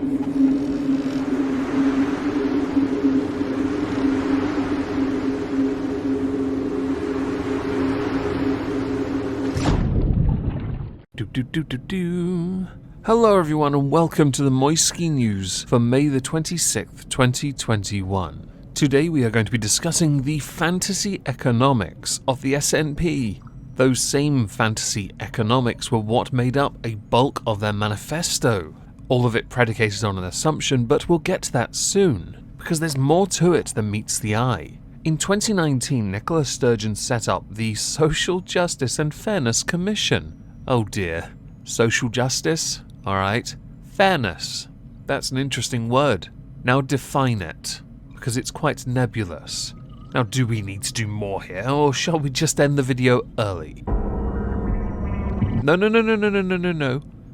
Hello everyone and welcome to the Moisky News for May the 26th, 2021. Today we are going to be discussing the fantasy economics of the SNP. Those same fantasy economics were what made up a bulk of their manifesto. All of it predicated on an assumption, but we'll get to that soon, because there's more to it than meets the eye. In 2019, Nicola Sturgeon set up the Social Justice and Fairness Commission. Oh dear. Social justice? Alright. Fairness. That's an interesting word. Now define it, because it's quite nebulous. Now do we need to do more here, or shall we just end the video early? No.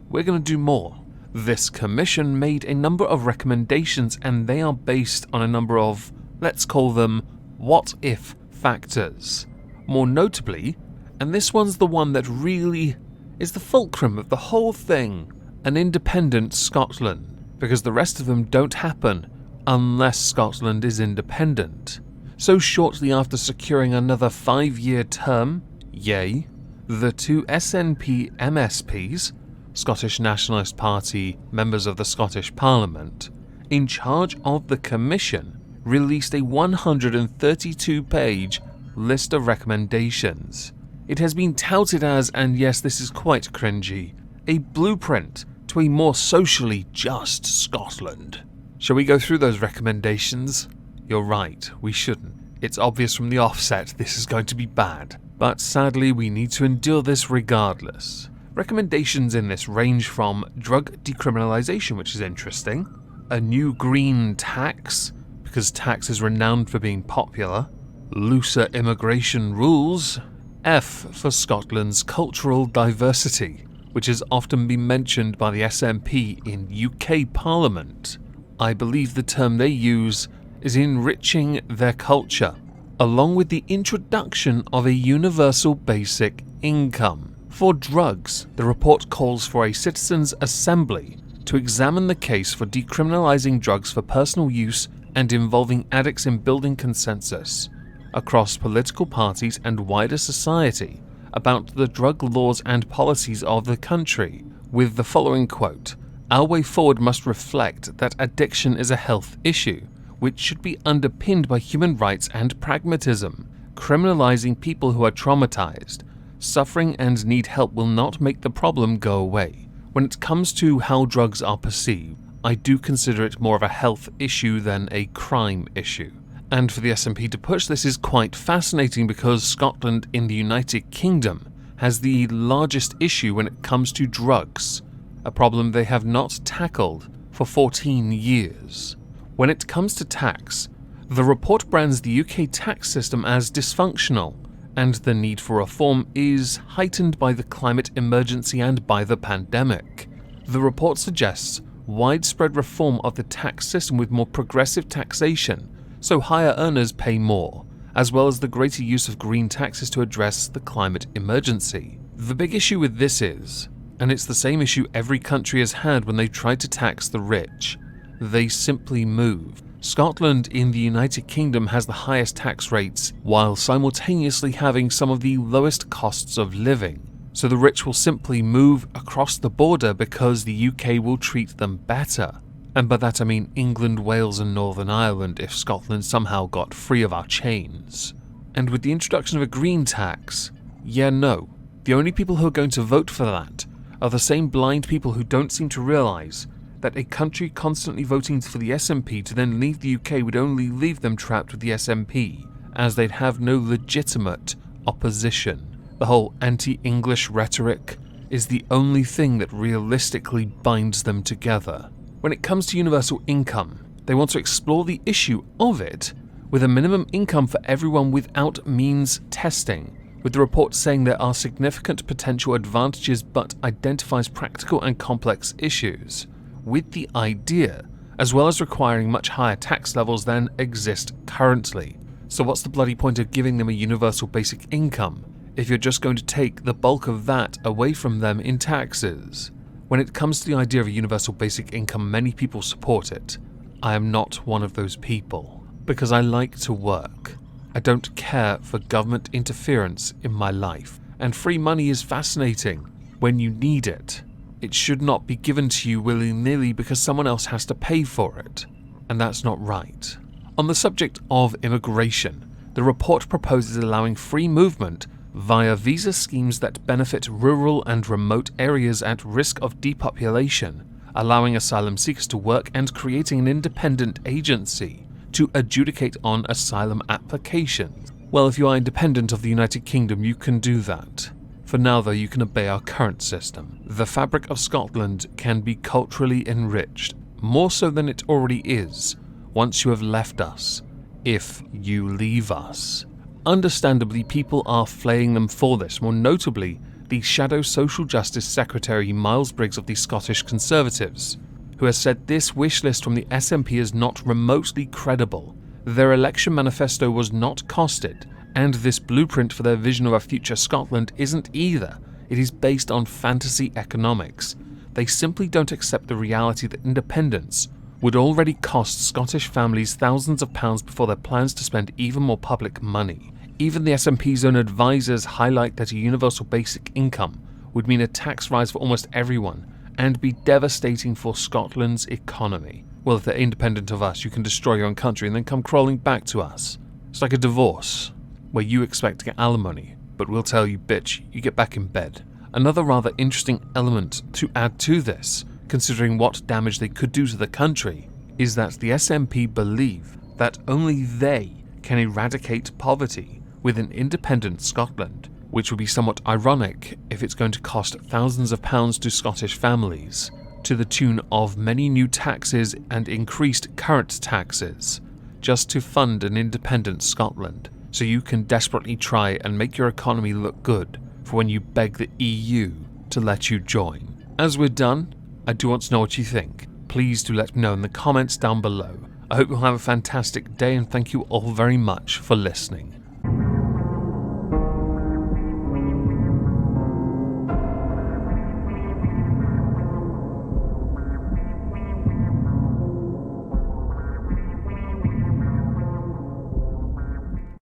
We're going to do more. This commission made a number of recommendations, and they are based on a number of, let's call them, what-if factors. More notably, and this one's the one that really is the fulcrum of the whole thing, an independent Scotland, because the rest of them don't happen unless Scotland is independent. So shortly after securing another 5-year term, yay, the two SNP MSPs, Scottish Nationalist Party members of the Scottish Parliament, in charge of the commission, released a 132-page list of recommendations. It has been touted as, and yes, this is quite cringy, a blueprint to a more socially just Scotland. Shall we go through those recommendations? You're right, we shouldn't. It's obvious from the offset this is going to be bad, but sadly we need to endure this regardless. Recommendations in this range from drug decriminalisation, which is interesting, a new green tax, because tax is renowned for being popular, looser immigration rules, F for Scotland's cultural diversity, which has often been mentioned by the SNP in UK Parliament. I believe the term they use is enriching their culture, along with the introduction of a universal basic income. For drugs, the report calls for a citizens' assembly to examine the case for decriminalising drugs for personal use and involving addicts in building consensus across political parties and wider society about the drug laws and policies of the country, with the following quote: "Our way forward must reflect that addiction is a health issue, which should be underpinned by human rights and pragmatism. Criminalizing people who are traumatized, suffering and need help will not make the problem go away. When it comes to how drugs are perceived, I do consider it more of a health issue than a crime issue." And for the SNP to push this is quite fascinating, because Scotland in the United Kingdom has the largest issue when it comes to drugs, a problem they have not tackled for 14 years. When it comes to tax, the report brands the UK tax system as dysfunctional, and the need for reform is heightened by the climate emergency and by the pandemic. The report suggests widespread reform of the tax system with more progressive taxation, so higher earners pay more, as well as the greater use of green taxes to address the climate emergency. The big issue with this is, and it's the same issue every country has had when they try to tax the rich, they simply move. Scotland in the United Kingdom has the highest tax rates, while simultaneously having some of the lowest costs of living. So the rich will simply move across the border because the UK will treat them better. And by that I mean England, Wales and Northern Ireland if Scotland somehow got free of our chains. And with the introduction of a green tax, no. The only people who are going to vote for that are the same blind people who don't seem to realise that a country constantly voting for the SNP to then leave the UK would only leave them trapped with the SNP, as they'd have no legitimate opposition. The whole anti-English rhetoric is the only thing that realistically binds them together. When it comes to universal income, they want to explore the issue of it with a minimum income for everyone without means testing, with the report saying there are significant potential advantages but identifies practical and complex issues with the idea, as well as requiring much higher tax levels than exist currently. So what's the bloody point of giving them a universal basic income if you're just going to take the bulk of that away from them in taxes? When it comes to the idea of a universal basic income, many people support it. I am not one of those people, because I like to work. I don't care for government interference in my life, and free money is fascinating when you need it. It should not be given to you willy-nilly because someone else has to pay for it, and that's not right. On the subject of immigration, the report proposes allowing free movement via visa schemes that benefit rural and remote areas at risk of depopulation, allowing asylum seekers to work and creating an independent agency to adjudicate on asylum applications. Well, if you are independent of the United Kingdom, you can do that. For now, though, you can obey our current system. The fabric of Scotland can be culturally enriched, more so than it already is, once you have left us, if you leave us. Understandably, people are flaying them for this, more notably the Shadow Social Justice Secretary Miles Briggs of the Scottish Conservatives, who has said this wish list from the SNP is not remotely credible. Their election manifesto was not costed, and this blueprint for their vision of a future Scotland isn't either. It is based on fantasy economics. They simply don't accept the reality that independence would already cost Scottish families thousands of pounds before their plans to spend even more public money. Even the SNP's own advisors highlight that a universal basic income would mean a tax rise for almost everyone and be devastating for Scotland's economy. Well, if they're independent of us, you can destroy your own country and then come crawling back to us. It's like a divorce, where you expect to get alimony, but we'll tell you, bitch, you get back in bed. Another rather interesting element to add to this, considering what damage they could do to the country, is that the SNP believe that only they can eradicate poverty with an independent Scotland, which would be somewhat ironic if it's going to cost thousands of pounds to Scottish families, to the tune of many new taxes and increased current taxes, just to fund an independent Scotland, so you can desperately try and make your economy look good for when you beg the EU to let you join. As we're done, I do want to know what you think. Please do let me know in the comments down below. I hope you'll have a fantastic day and thank you all very much for listening.